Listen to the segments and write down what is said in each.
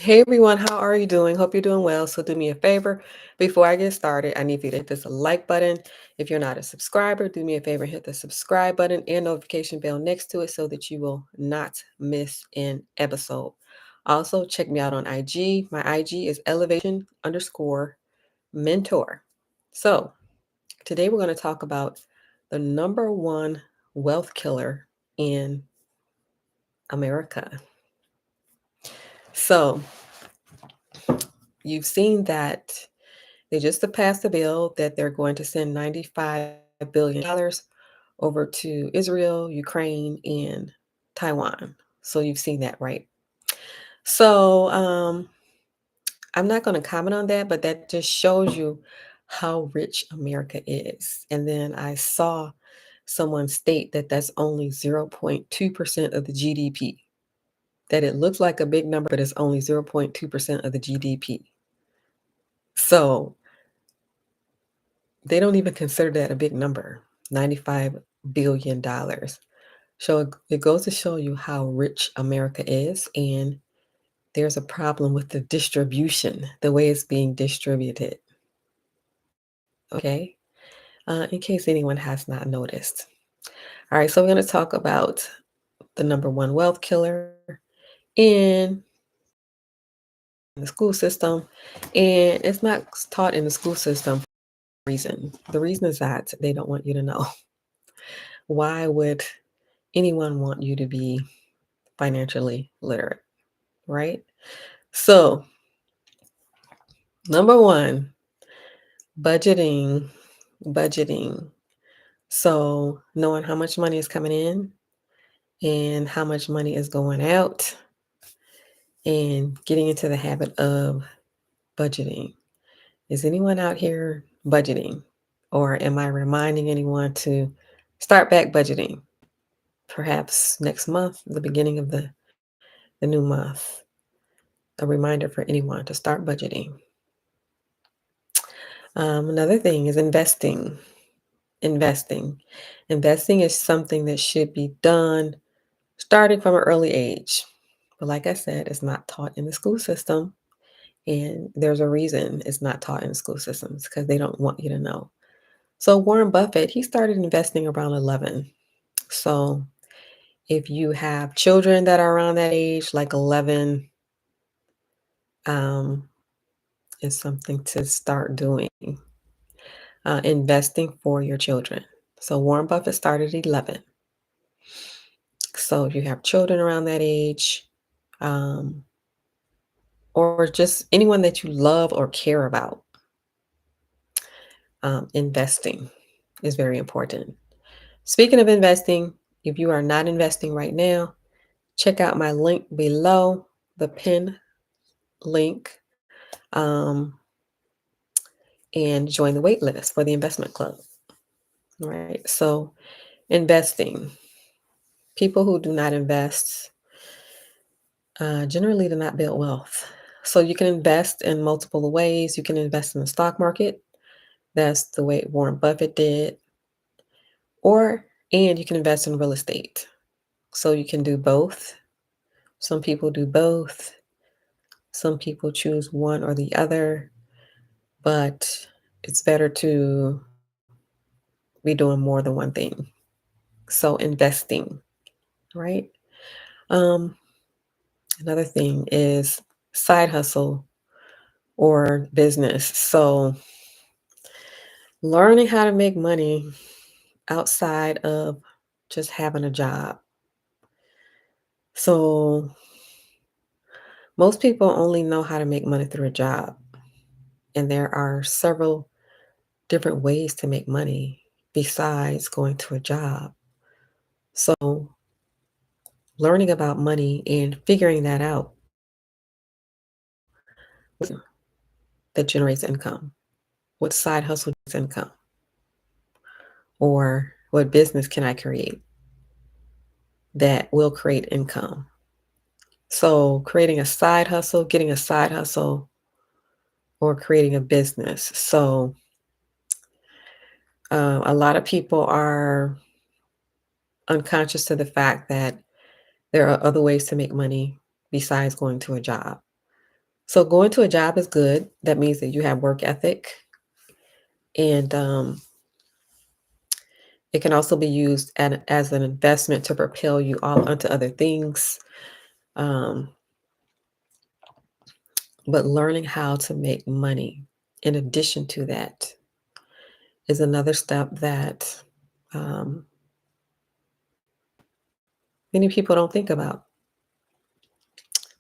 Hey everyone, how are you doing? Hope you're doing well. So do me a favor. Before I get started, I need you to hit this like button. If you're not a subscriber, do me a favor, hit the subscribe button and notification bell next to it so that you will not miss an episode. Also, check me out on IG. My IG is elevation_mentor. So today we're going to talk about the number one wealth killer in America. So you've seen that they just passed a bill that they're going to send $95 billion over to Israel, Ukraine, and Taiwan. So you've seen that, right? So I'm not going to comment on that, but that just shows you how rich America is. And then I saw someone state that that's only 0.2% of the GDP, that it looks like a big number, but it's only 0.2% of the GDP. So they don't even consider that a big number, $95 billion. So it goes to show you how rich America is, and there's a problem with the distribution, the way it's being distributed. Okay, in case anyone has not noticed. All right, so we're going to talk about the number one wealth killer in the school system, and it's not taught in the school system for a reason. The reason is that they don't want you to know. Why would anyone want you to be financially literate, right? So, number one, budgeting, budgeting. So, knowing how much money is coming in and how much money is going out, and getting into the habit of budgeting. Is anyone out here budgeting? Or am I reminding anyone to start back budgeting? Perhaps next month, the beginning of the new month, a reminder for anyone to start budgeting. Another thing is investing. Investing. Investing is something that should be done starting from an early age. But like I said, it's not taught in the school system. And there's a reason it's not taught in the school systems because they don't want you to know. So Warren Buffett, he started investing around 11. So if you have children that are around that age, like 11, um, is something to start doing. Investing for your children. So Warren Buffett started at 11. So if you have children around that age, um, or just anyone that you love or care about, investing is very important. Speaking of investing, if you are not investing right now, check out my link below, the pin link, um, and join the wait list for the investment club. Right. So, investing. People who do not invest generally do not build wealth. So, you can invest in multiple ways. You can invest in the stock market. That's the way Warren Buffett did. And you can invest in real estate. So, you can do both. Some people do both. Some people choose one or the other, but it's better to be doing more than one thing. So investing, right? Um, Another thing is side hustle or business. So learning how to make money outside of just having a job. So most people only know how to make money through a job, and there are several different ways to make money besides going to a job. So learning about money and figuring that out that generates income. What side hustle generates income? Or what business can I create that will create income? So, creating a side hustle, getting a side hustle, or creating a business. So, a lot of people are unconscious to the fact that there are other ways to make money besides going to a job. So going to a job is good. That means that you have work ethic, and it can also be used as an investment to propel you off onto other things. Um, but learning how to make money in addition to that is another step that um, many people don't think about.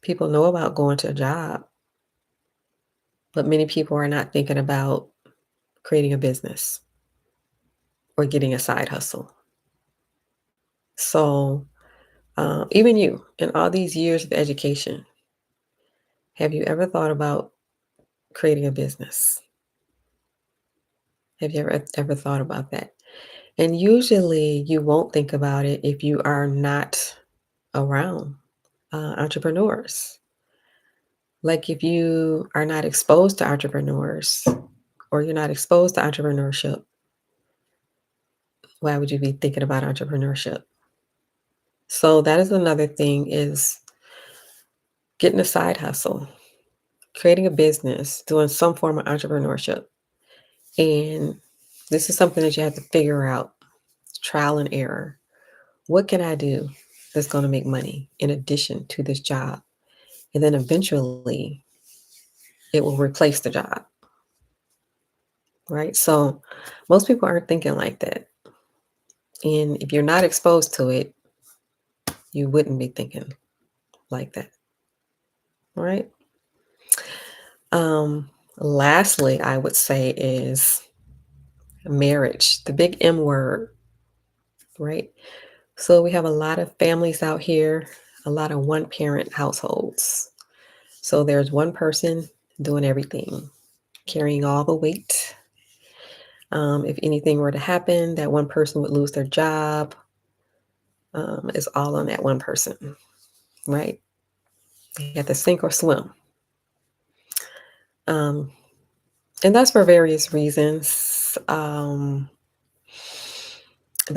People know about going to a job, but many people are not thinking about creating a business or getting a side hustle. So, even you, in all these years of education, have you ever thought about creating a business? Have you ever thought about that? And usually you won't think about it if you are not around entrepreneurs. Like if you are not exposed to entrepreneurs or you're not exposed to entrepreneurship, why would you be thinking about entrepreneurship? So that is another thing is getting a side hustle, creating a business, doing some form of entrepreneurship. And this is something that you have to figure out, trial and error. What can I do that's going to make money in addition to this job? And then eventually it will replace the job, right? So most people aren't thinking like that. And if you're not exposed to it, you wouldn't be thinking like that, right? Lastly, I would say is marriage, the big M word, right? So we have a lot of families out here, a lot of one parent households. So there's one person doing everything, carrying all the weight. If anything were to happen, that one person would lose their job. It's all on that one person, right? You have to sink or swim. Um, and that's for various reasons. There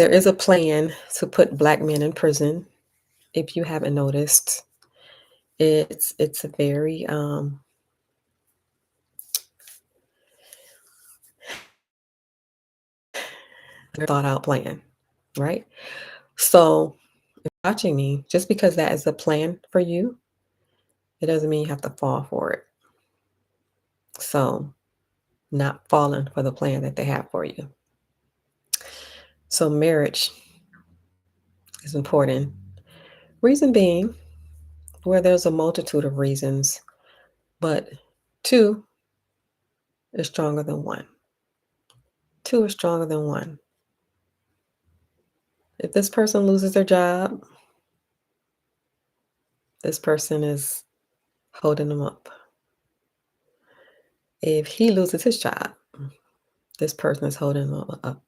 is a plan to put Black men in prison. If you haven't noticed, it's a very thought out plan, right? So watching me, just because that is a plan for you, it doesn't mean you have to fall for it. So not falling for the plan that they have for you. So marriage is important. Reason being, where there's a multitude of reasons, but two is stronger than one. Two is stronger than one. If this person loses their job, this person is holding them up. If he loses his job, this person is holding them up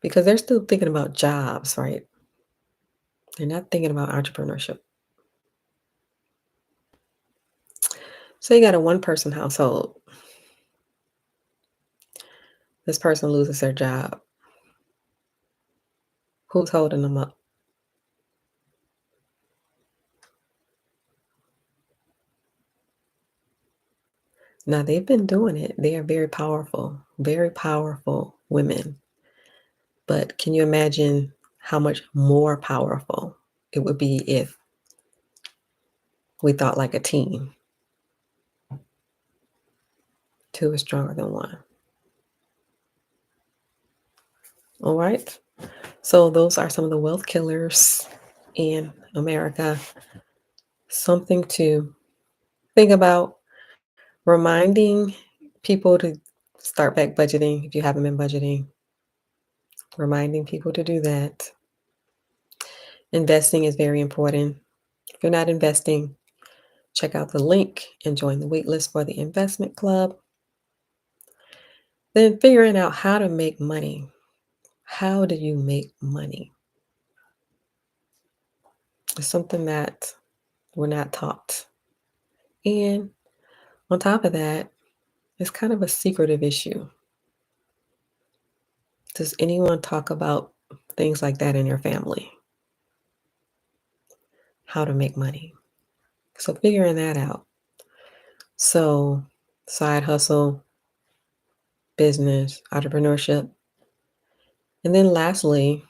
because they're still thinking about jobs, right? They're not thinking about entrepreneurship. So you got a one person household. This person loses their job. Who's holding them up? Now they've been doing it. They are very powerful women. But can you imagine how much more powerful it would be if we thought like a team? Two is stronger than one. All right. So those are some of the wealth killers in America. Something to think about. Reminding people to start back budgeting if you haven't been budgeting. Reminding people to do that. Investing is very important. If you're not investing, check out the link and join the waitlist for the investment club. Then figuring out how to make money. How do you make money? It's something that we're not taught. And on top of that, it's kind of a secretive issue. Does anyone talk about things like that in your family? How to make money? So figuring that out. So side hustle, business, entrepreneurship. And then lastly,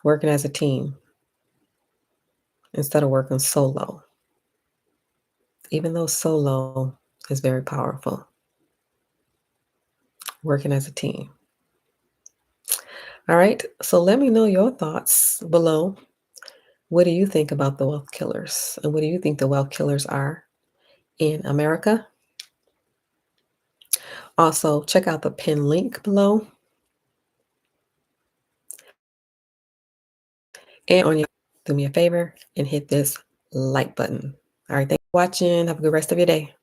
working as a team instead of working solo, even though solo is very powerful, working as a team. All right. So let me know your thoughts below. What do you think about the wealth killers? And what do you think the wealth killers are in America? Also, check out the pin link below. And on your do me a favor and hit this like button. All right, thanks for watching. Have a good rest of your day.